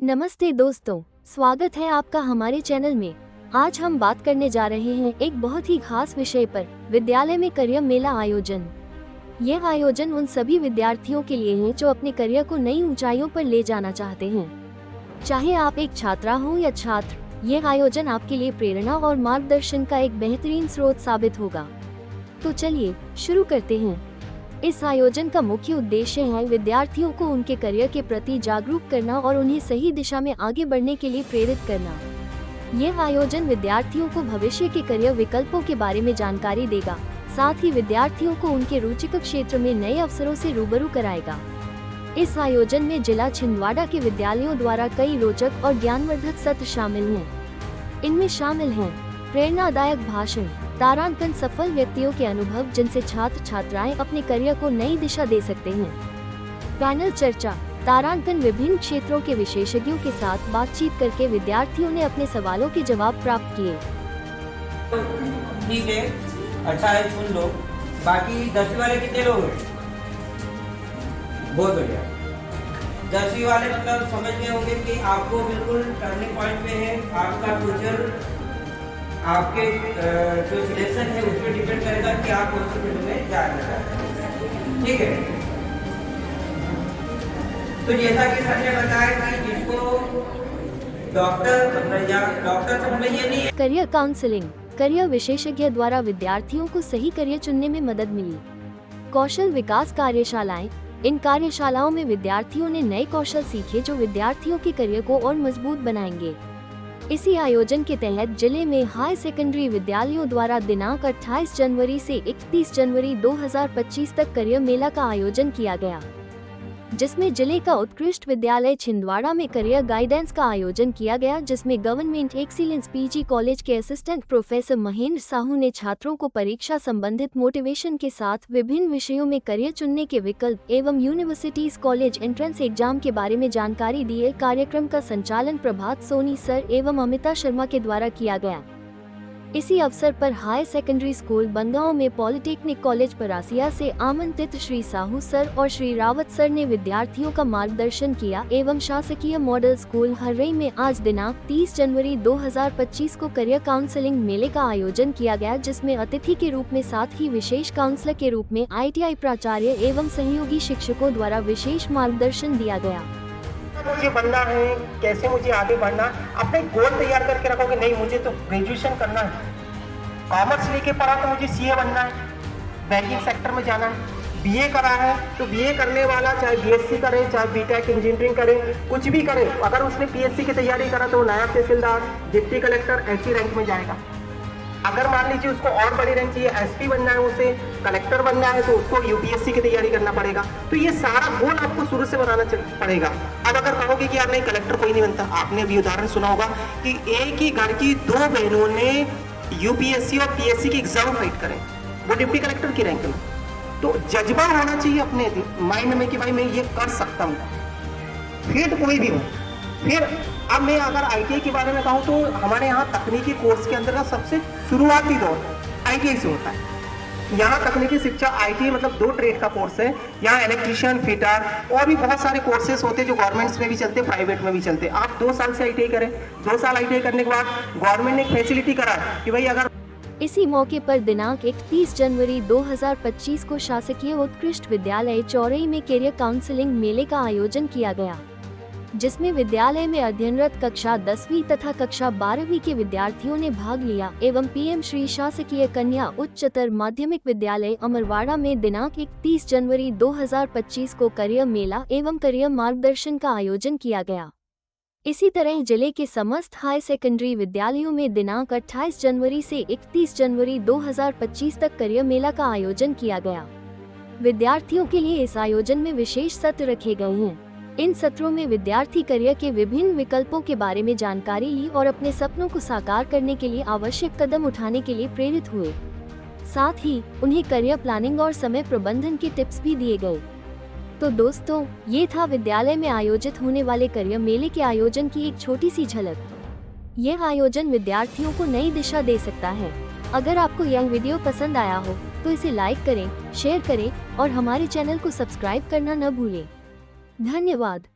नमस्ते दोस्तों, स्वागत है आपका हमारे चैनल में। आज हम बात करने जा रहे हैं एक बहुत ही खास विषय पर, विद्यालय में करियर मेला आयोजन। यह आयोजन उन सभी विद्यार्थियों के लिए है जो अपने करियर को नई ऊंचाइयों पर ले जाना चाहते हैं। चाहे आप एक छात्रा हो या छात्र, यह आयोजन आपके लिए प्रेरणा और मार्गदर्शन का एक बेहतरीन स्रोत साबित होगा। तो चलिए शुरू करते हैं। इस आयोजन का मुख्य उद्देश्य है विद्यार्थियों को उनके करियर के प्रति जागरूक करना और उन्हें सही दिशा में आगे बढ़ने के लिए प्रेरित करना। यह आयोजन विद्यार्थियों को भविष्य के करियर विकल्पों के बारे में जानकारी देगा, साथ ही विद्यार्थियों को उनके रुचिकर क्षेत्र में नए अवसरों से रूबरू कराएगा। इस आयोजन में जिला छिंदवाड़ा के विद्यालयों द्वारा कई रोचक और ज्ञानवर्धक सत्र शामिल हैं। इनमें शामिल हैं प्रेरणादायक भाषण, तारांकन, सफल व्यक्तियों के अनुभव जिनसे छात्र छात्राएं अपने करियर को नई दिशा दे सकते हैं। पैनल चर्चा, तारांकन, विभिन्न क्षेत्रों के विशेषज्ञों के साथ बातचीत करके विद्यार्थियों ने अपने सवालों के जवाब प्राप्त किए। ठीक है, अच्छा है, सुन लो। बाकी 10वीं वाले कितने लोग हैं? बहुत बढ़िया। 10वीं वाले मतलब समझ गए होंगे कि आपको बिल्कुल टर्निंग पॉइंट पे है। आपका फ्यूचर, आपके जो सिलेक्शन है उस पर डिपेंड करेगा कि आप कौन से फील्ड में जाना चाहते हैं। ठीक है, तो जैसा कि सर ने बताया कि जिसको डॉक्टर से मतलब ये नहीं है। करियर काउंसलिंग, करियर विशेषज्ञ द्वारा विद्यार्थियों को सही करियर चुनने में मदद मिली। कौशल विकास कार्यशालाएं, इन कार्यशालाओं में विद्यार्थियों ने नए कौशल सीखे जो विद्यार्थियों के करियर को और मजबूत बनाएंगे। इसी आयोजन के तहत जिले में हाई सेकेंडरी विद्यालयों द्वारा दिनांक 28 जनवरी से 31 जनवरी 2025 तक करियर मेला का आयोजन किया गया, जिसमें जिले का उत्कृष्ट विद्यालय छिंदवाड़ा में करियर गाइडेंस का आयोजन किया गया, जिसमें गवर्नमेंट एक्सीलेंस पीजी कॉलेज के असिस्टेंट प्रोफेसर महेंद्र साहू ने छात्रों को परीक्षा संबंधित मोटिवेशन के साथ विभिन्न विषयों में करियर चुनने के विकल्प एवं यूनिवर्सिटीज कॉलेज एंट्रेंस एग्जाम के बारे में जानकारी दी। कार्यक्रम का संचालन प्रभात सोनी सर एवं अमिता शर्मा के द्वारा किया गया। इसी अवसर पर हाई सेकेंडरी स्कूल बंगाओं में पॉलिटेक्निक कॉलेज परासिया से आमंत्रित श्री साहू सर और श्री रावत सर ने विद्यार्थियों का मार्गदर्शन किया एवं शासकीय मॉडल स्कूल हर्रई में आज दिनांक 30 जनवरी 2025 को करियर काउंसलिंग मेले का आयोजन किया गया, जिसमें अतिथि के रूप में साथ ही विशेष काउंसलर के रूप में ITI प्राचार्य एवं सहयोगी शिक्षकों द्वारा विशेष मार्गदर्शन दिया गया। मुझे बनना है, कैसे मुझे आगे बढ़ना, अपने गोल तैयार करके रखोगे। नहीं, मुझे तो ग्रेजुएशन करना है, कॉमर्स लेके पढ़ा तो मुझे CA बनना है, बैंकिंग सेक्टर में जाना है। BA करा है तो BA करने वाला चाहे BSc करे, चाहे BTech इंजीनियरिंग करे, कुछ भी करे, अगर उसने PSC की तैयारी करा तो नायब तहसीलदार, डिप्टी कलेक्टर ऐसी रैंक में जाएगा। अगर मान लीजिए उसको और बड़ी रैंक चाहिए, SP बनना है, उसे कलेक्टर बनना है, तो उसको UPSC की तैयारी करना पड़ेगा। तो ये सारा गोल आपको शुरू से बनाना पड़ेगा। अब अगर कहोगे कि यार नहीं, कलेक्टर कोई नहीं बनता, आपने अभी उदाहरण सुना होगा कि एक ही घर की 2 बहनों ने UPSC और PSC की एग्जाम फाइट करें, वो डिप्टी कलेक्टर की रैंक में। तो जज्बा होना चाहिए अपने माइंड में कि भाई मैं ये कर सकता हूँ, फिर कोई भी हो। फिर अब मैं अगर ITI के बारे में कहूँ तो हमारे यहाँ तकनीकी कोर्स के अंदर का सबसे शुरुआती दौर ITI से होता है। यहाँ तकनीकी शिक्षा ITI मतलब 2 ट्रेड का कोर्स है। यहाँ इलेक्ट्रीशियन, फिटर और भी बहुत सारे कोर्सेज होते हैं जो गवर्नमेंट्स में भी चलते, प्राइवेट में भी चलते। आप 2 साल से ITI करें, 2 साल ITI करने के बाद गवर्नमेंट ने एक फैसिलिटी करा है कि भाई अगर। इसी मौके पर दिनांक 31 जनवरी 2025 को शासकीय उत्कृष्ट विद्यालय चौरई में करियर काउंसलिंग मेले का आयोजन किया गया, जिसमें विद्यालय में अध्ययनरत कक्षा 10वीं तथा कक्षा 12वीं के विद्यार्थियों ने भाग लिया एवं PM श्री शासकीय कन्या उच्चतर माध्यमिक विद्यालय अमरवाड़ा में दिनांक 31 जनवरी 2025 को करियर मेला एवं करियर मार्गदर्शन का आयोजन किया गया। इसी तरह जिले के समस्त हाई सेकेंडरी विद्यालयों में दिनांक 28 जनवरी से 31 जनवरी 2025 तक करियर मेला का आयोजन किया गया। विद्यार्थियों के लिए इस आयोजन में विशेष सत्र रखे गए हैं। इन सत्रों में विद्यार्थी करियर के विभिन्न विकल्पों के बारे में जानकारी ली और अपने सपनों को साकार करने के लिए आवश्यक कदम उठाने के लिए प्रेरित हुए। साथ ही उन्हें करियर प्लानिंग और समय प्रबंधन के टिप्स भी दिए गए। तो दोस्तों, ये था विद्यालय में आयोजित होने वाले करियर मेले के आयोजन की एक छोटी सी झलक। यह आयोजन विद्यार्थियों को नई दिशा दे सकता है। अगर आपको यह वीडियो पसंद आया हो तो इसे लाइक करें, शेयर करें और हमारे चैनल को सब्सक्राइब करना न भूलें। धन्यवाद।